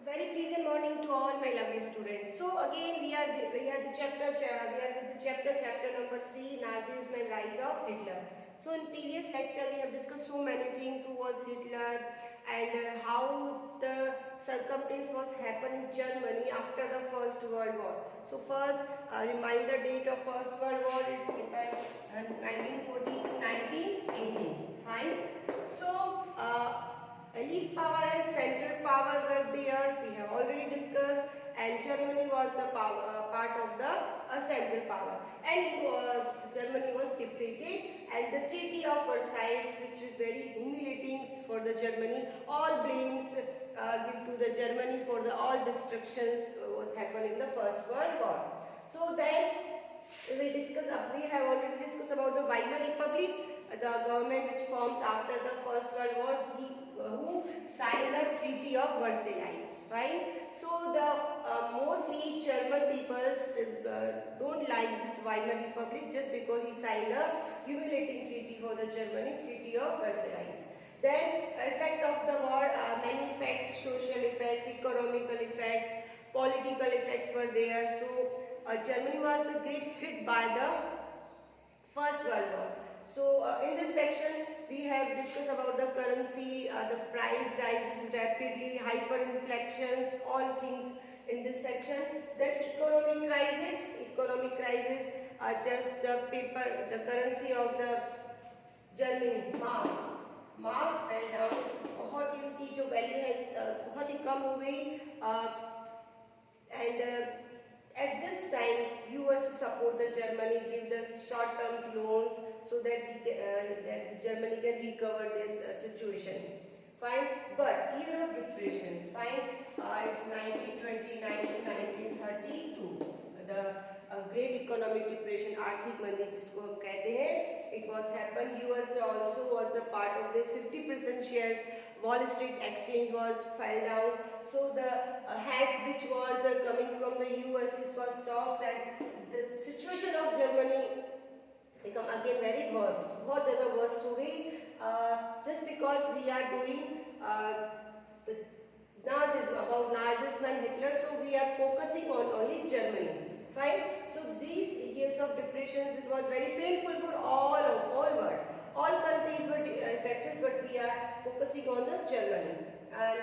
Very pleasant morning to all my lovely students. So again we are the chapter number 3, Nazism and rise of Hitler. So in previous lecture we have discussed so many things, who was Hitler and how the circumstance was happened in Germany after the First World War. So first reminder date of First World War is 1914 to 1918. Fine. So Allied power and Central power were theirs, we have already discussed, and Germany was the part of the Central power. And Germany was defeated, and the Treaty of Versailles, which is very humiliating for the Germany, all blames given to the Germany for the all destructions was happening in the First World War. So then we have already discussed about the Weimar Republic, the government which forms after the First World War, who signed the Treaty of Versailles. Fine. So the mostly German peoples don't like this Weimar Republic just because he signed a humiliating treaty for the Germany, Treaty of Versailles. Then effect of the war, many effects, social effects, economical effects, political effects were there. So Germany was a great hit by the First World War. So in this section we have discussed about the currency, the price rises rapidly, hyperinflations, all things in this section. Then economic crisis, just the paper, the currency of the Germany, mark fell down, बहुत ही उसकी जो value है बहुत ही कम हो गई and at this time, US support the Germany, give the short-term loans so that that Germany can recover this situation. Fine, but year of depressions. Fine, it's 1929 to 1932. The great economic depression, आर्थिक मंदी जिसको हम कहते हैं, it was happened. US also was the part of this. 50% shares. Wall Street exchange was fell down. So the help which was coming from the US was stocks, and the situation of Germany become again very worst. बहुत ज़्यादा worst हो गई just because we are doing the Nazism, about Nazism and Hitler, so we are focusing on only Germany. Fine. So these years of depressions, it was very painful for all world. All countries were affected, but we are focusing on the Germany. And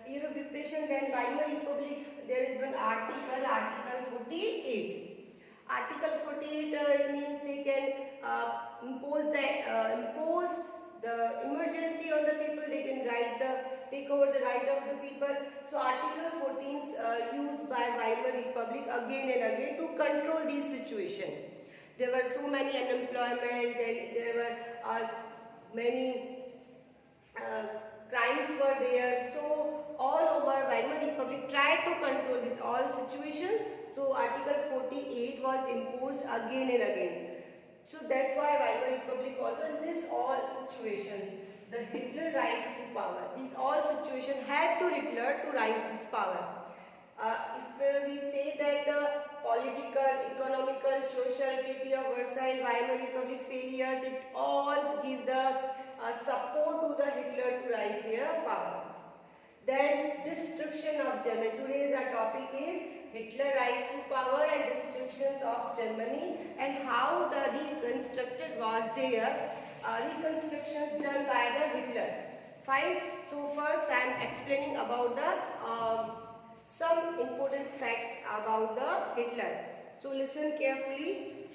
year of depression, then Weimar Republic, there is one article, Article 48. Article 48 means they can impose the emergency on the people, they can take over the right of the people. So Article 14 is used by Weimar Republic again and again to control these situations. There were so many unemployment, there were many crimes were there. So all over Weimar Republic tried to control these all situations. So Article 48 was imposed again and again. So that's why Weimar Republic also, in this all situations, the Hitler rise to power. These all situations helped to Hitler to rise his power. If we say that political, economical, social Treaty of Versailles, Weimar Republic failures, it all give the support to the Hitler to rise their power. Then destruction of Germany. Today's our topic is Hitler rise to power and destructions of Germany, and how the reconstructed was there. Reconstructions done by the Hitler. Fine. So first I am explaining about the some important facts about the Hitler. So listen carefully.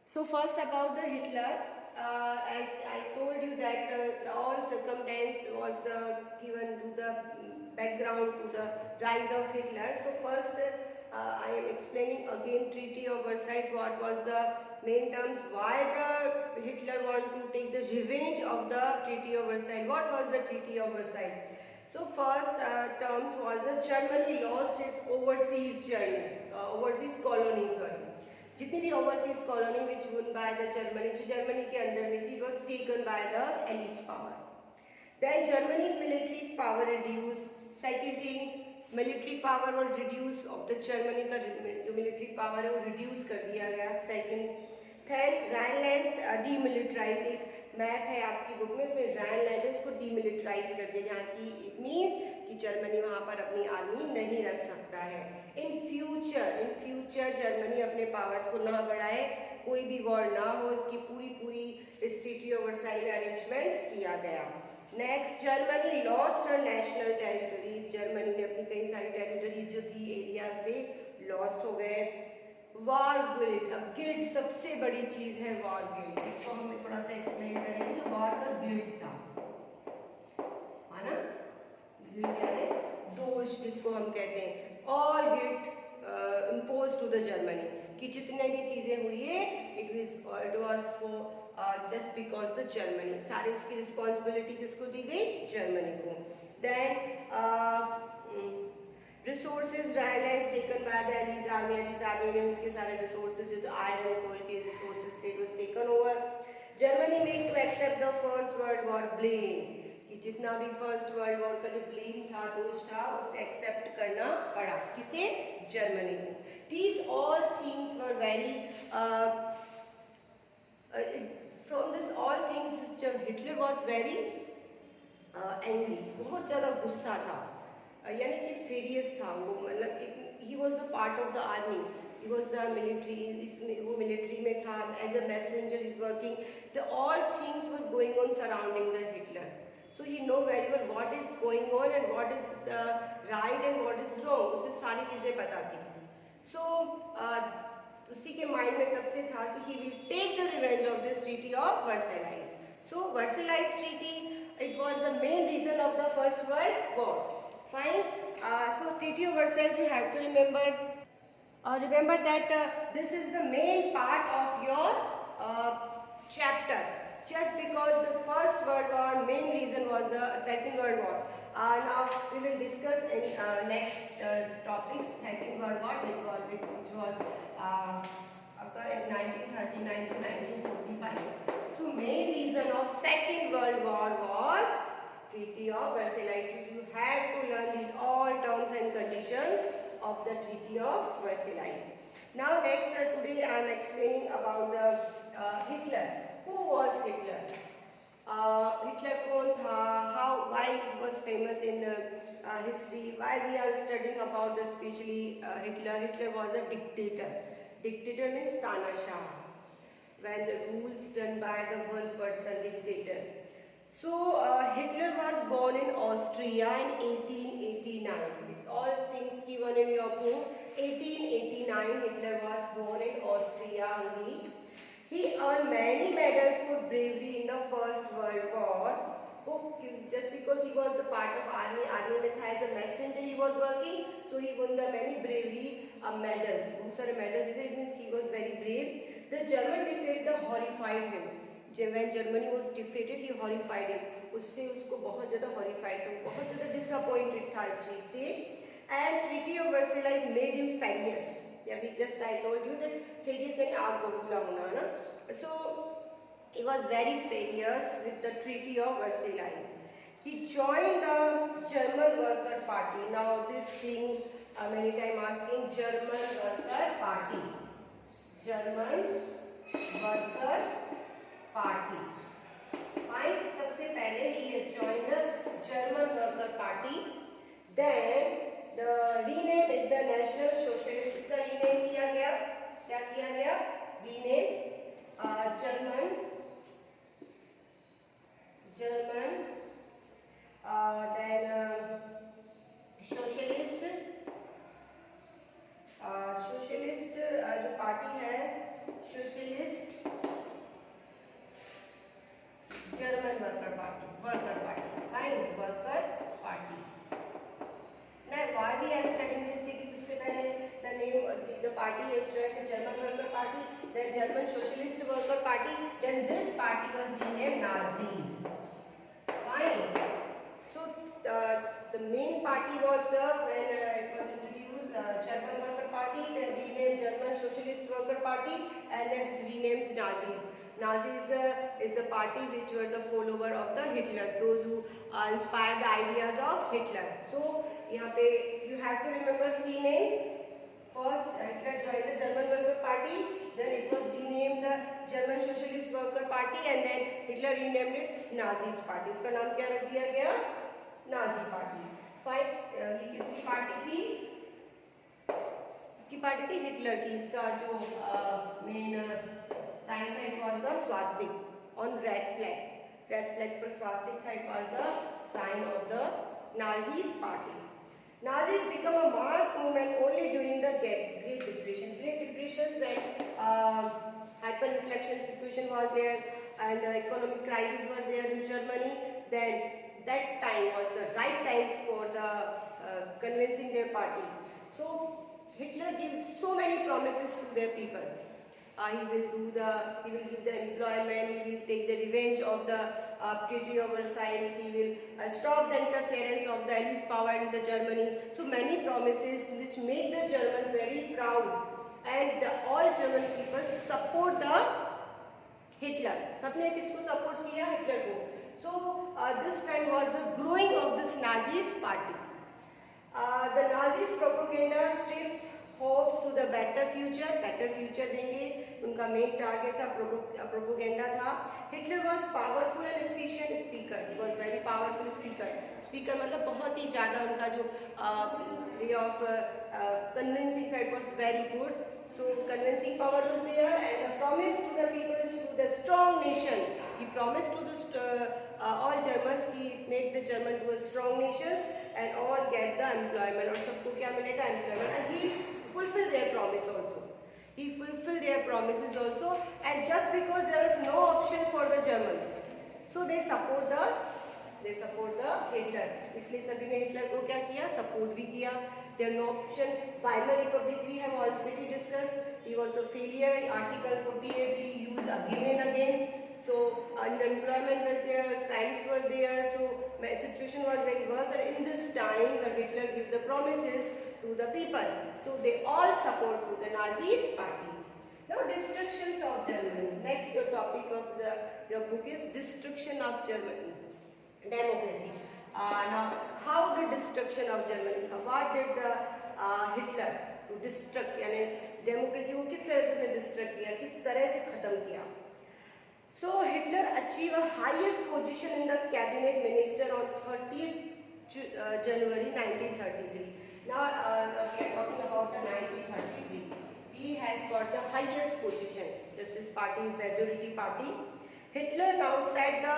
So first about the Hitler, as I told you that all circumstance was given to the background to the rise of Hitler. So first I am explaining again Treaty of Versailles, what was the main terms, why the Hitler want to take the revenge of the Treaty of Versailles. What was the Treaty of Versailles? So first terms was that Germany lost its overseas colony, जितनी भी overseas colony which won by the Germany, जो Germany के अंदर में थी, it was taken by the Allied power. Then Germany's military power reduced. Second thing, military power was reduced of the Germany का जो military power है वो reduce कर दिया गया. Second, third, Rhineland's demilitarized. Map है आपकी बुक में, इसमें राइनलैंड है, उसको डीमिलिटराइज कर दिया, यहाँ की इट मीन्स कि जर्मनी वहाँ पर अपनी आर्मी नहीं रख सकता है। इन फ्यूचर जर्मनी अपने पावर्स को ना बढ़ाए, कोई भी वॉर ना हो, इसकी पूरी इस ट्रीटी ऑफ वर्साइल में अरेंजमेंट्स किया गया। Next, Germany lost her national territories, Germany ने अपनी कई सारी टेरिटरीज जो थी, एरियाज थे, लॉस्ट हो गए। वॉर गिल्ट, अब गिल्ट सबसे बड़ी चीज है, वॉर गिल्ट, इसको हम थोड़ा सा एक्सप्लेन करेंगे। जो वॉर का गिल्ट था, है ना, गिल्ट क्या है, दोष जिसको हम कहते हैं, all guilt impose to the Germany, कि जितने भी चीजें हुई है it was for just because the Germany, सारी उसकी रिस्पॉन्सिबिलिटी किसको दी गई, जर्मनी को। Then resources Rhineland taken by the allies army, allies army ने उसके सारे रिसोर्सेज जो आयरन कोल के रिसोर्सेज थे was taken over. Germany made to accept the first world war blame, कि जितना भी फर्स्ट वर्ल्ड वॉर का जो ब्लेम था, दोष था, उसे एक्सेप्ट करना पड़ा, किसे, जर्मनी को। These all things were very from this all things Hitler was very angry, बहुत ज़्यादा गुस्सा था, यानी कि फेरियस था वो, मतलब he was the part of the army, he was the military, वो मिलिट्री में था, as a messenger is working, the all things were going on surrounding the Hitler, so he know very well what is going on and what is the right and what is wrong, उसे सारी चीज़ें पता थी। So उसी के mind में तब से था कि he will take the revenge of this treaty of Versailles. So Versailles treaty, it was the main reason of the First World War. Fine. So Treaty of Versailles, you have to remember. Remember that this is the main part of your chapter. Just because the First World War, main reason was the Second World War. Now we will discuss in next topics, Second World War, which was occurred in 1939 to 1945. So main reason of Second World War was Treaty of Versailles. So you have to learn these all terms and conditions of the Treaty of Versailles. Now next, today I am explaining about the Hitler. Who was Hitler? Hitler कौन था? Why he was famous in history? Why we are studying about the especially Hitler? Hitler was a dictator. Dictator means Tanashah, when the rules done by the one person, dictator. So Hitler was born in Austria in 1889. These all things given in your book. 1889 Hitler was born in Austria only. He earned many medals for bravery in the First World War. Just because he was the part of army में था, as a messenger he was working, so he won the many bravery medals. बहुत सारे medals थे, it means he was very brave. The German defeat the horrified him. When Germany was defeated, he horrified him. उससे उसको बहुत ज़्यादा horrified था, बहुत ज़्यादा disappointed था इस चीज़ से. And Treaty of Versailles made him furious. अभी just I told you that furious यानी आग बबूला होना, है ना? So he was very furious with the Treaty of Versailles. He joined the German Worker Party. Now this thing many times asking, German Worker Party. German Worker Party. Fine. सबसे पहले he has joined the German Worker Party. Then the rename is the National Socialist. इसका rename किया गया, क्या किया गया? Rename German, then socialist, जो party है, socialist German Worker Party, fine, worker party. Now why we are studying this thing? सबसे पहले the name, the party is joined the German Worker Party, then German Socialist Worker Party, then this party was renamed Nazis. Fine. So the main party was when it was introduced, German Worker Party, then renamed German Socialist Worker Party, and then it is renamed Nazis. Nazis is the party which were the follower of the Hitlers, those who inspired the ideas of Hitler. So यहाँ पे you have to remember three names. First, Hitler joined the German Worker Party, then it was renamed the German Socialist Worker worker party and then Hitler renamed it Nazis party. उसका नाम क्या रख दिया गया? Nazi party. Fine. ये किसकी party थी? इसकी पार्टी थी हिटलर की. इसका जो मेन साइन था it was the swastika on red flag. Red flag पर स्वास्तिक था. It was the sign of the Nazis party. Nazis become a mass movement only during the Great Depression. Great Depression when hyperinflation situation was there and economic crisis were there in Germany. Then that time was the right time for the convincing their party. So Hitler gave so many promises to their people. He will give the employment, he will take the revenge of the Treaty of Versailles, he will stop the interference of the Allies power in the Germany. So many promises which make the Germans very proud, and all German people support the Hitler. सबने किसको support किया? Hitler को. So this time was the growing of this Nazis party. The Nazis propaganda strips hopes to the better future देंगे. उनका main target था, propaganda था. Hitler was powerful and efficient speaker. He was very powerful speaker मतलब बहुत ही ज़्यादा उनका जो way of convincing था it was very good. So convincing power was there and a promise to the people, to the strong nation. He promised to the all Germans, he make the German to a strong nation and all get the employment. और सबको क्या मिलेगा? Employment. And he fulfilled their promise also. He fulfilled their promises also. And just because there is no options for the Germans, so they support the Hitler. इसलिए सभी ने Hitler को क्या किया? सपोर्ट भी किया. There no option. Weimar Republic we have already discussed. He was a failure. Article 48 he used again and again. So unemployment was there, crimes were there. So my situation was very worse. And in this time, the Hitler gave the promises to the people. So they all support to the Nazis party. Now destructions of Germany. Next your topic of your book is destruction of Germany. Democracy. Now, how the destruction of Germany? What did the Hitler to destruct? यानी democracy को किस तरह से उसने destruct किया? किस तरह से खत्म किया? So Hitler achieved a highest position in the cabinet minister on 30th January 1933. Now we are talking about the 1933. He has got the highest position. This party is majority party. Hitler now set the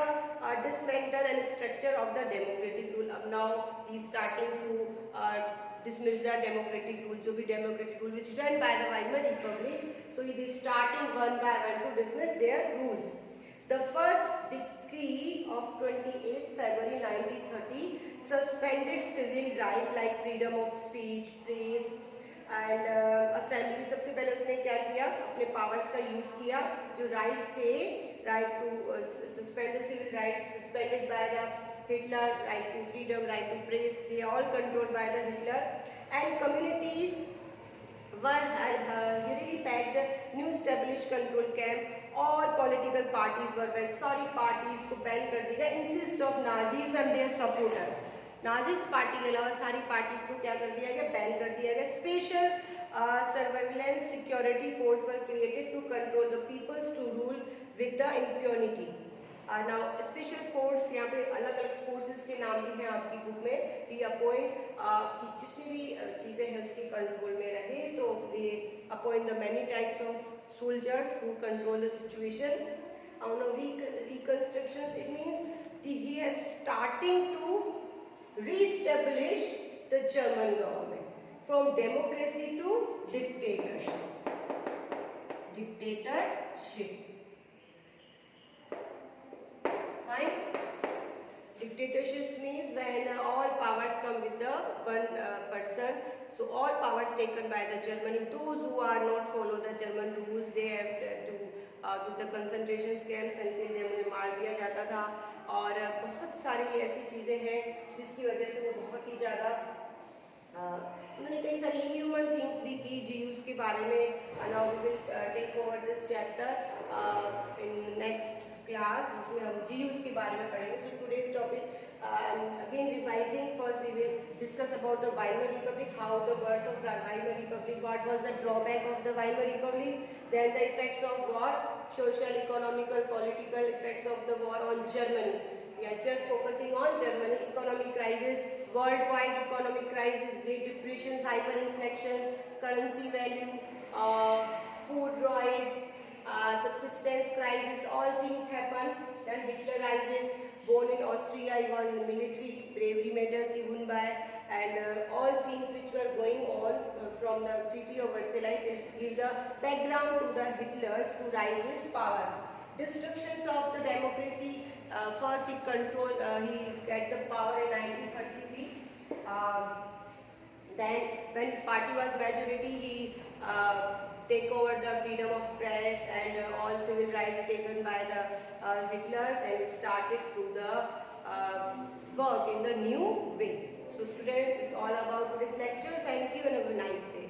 dismantle and structure of the democratic rule. Now he is starting to dismiss the democratic rule, जो भी democratic rule which run by the Weimar republics. So he is starting one by one to dismiss their rules. The first decree of 28 February 1930 suspended civil rights like freedom of speech, press and assembly. सबसे पहले उसने क्या किया? अपने powers का use किया. जो rights थे, right to suspend the civil rights suspended by the Hitler, right to freedom, right to press, they are all controlled by the Hitler. And communities were really packed, new established control camp. All political parties were banned. Sorry parties को ban कर दिया. Insist of Nazis and their supporter. Nazis party के अलावा सारी parties को क्या कर दिया गया? ban कर दिया गया. Special surveillance security force were created to control the peoples to rule with the impunity. Now special force यहाँ पे अलग अलग forces के नाम भी हैं आपकी बुक में. The appoint कि जितनी भी चीज़ें हैं उसके कंट्रोल में रहे. So they appoint the many types of soldiers who control the situation. On reconstructions it means he is starting to re-establish the German government from democracy to dictatorship. Fine. Dictatorships means when all powers come with the one person. So all powers taken by the Germany. Those who are not follow the German rules, they have to with the concentration camps until they उन्हें मार दिया जाता था. और बहुत सारी ऐसी चीज़ें हैं जिसकी वजह से वो बहुत ही ज़्यादा उन्होंने कई सारी इनह्यूमन थिंग्स भी की जीयूस के बारे में. Now we will take over this chapter in next class जिसमें हम जीयूस के बारे में पढ़ेंगे. So today's topic again revising. First we will discuss about the Weimar Republic, how the birth of Weimar Republic, what was the drawback of the Weimar Republic, then the effects of war, social, economical, political effects of the war on Germany. We are just focusing on Germany. Economic crisis, worldwide economic crisis, Great Depressions, hyperinflations, currency value, food rights, subsistence crisis, all things happen. Then Hitler rises, born in Austria, he was in the military, bravery medals he won by, and all things which were going on from the Treaty of Versailles give the background to the Hitler's to rise his power. Destructions of the democracy, first he get the power in 1933. Then when his party was majority, he take over the freedom of press and all civil rights taken by the Hitlers, and started to the work in the new way. So students, it's all about today's lecture. Thank you and have a nice day.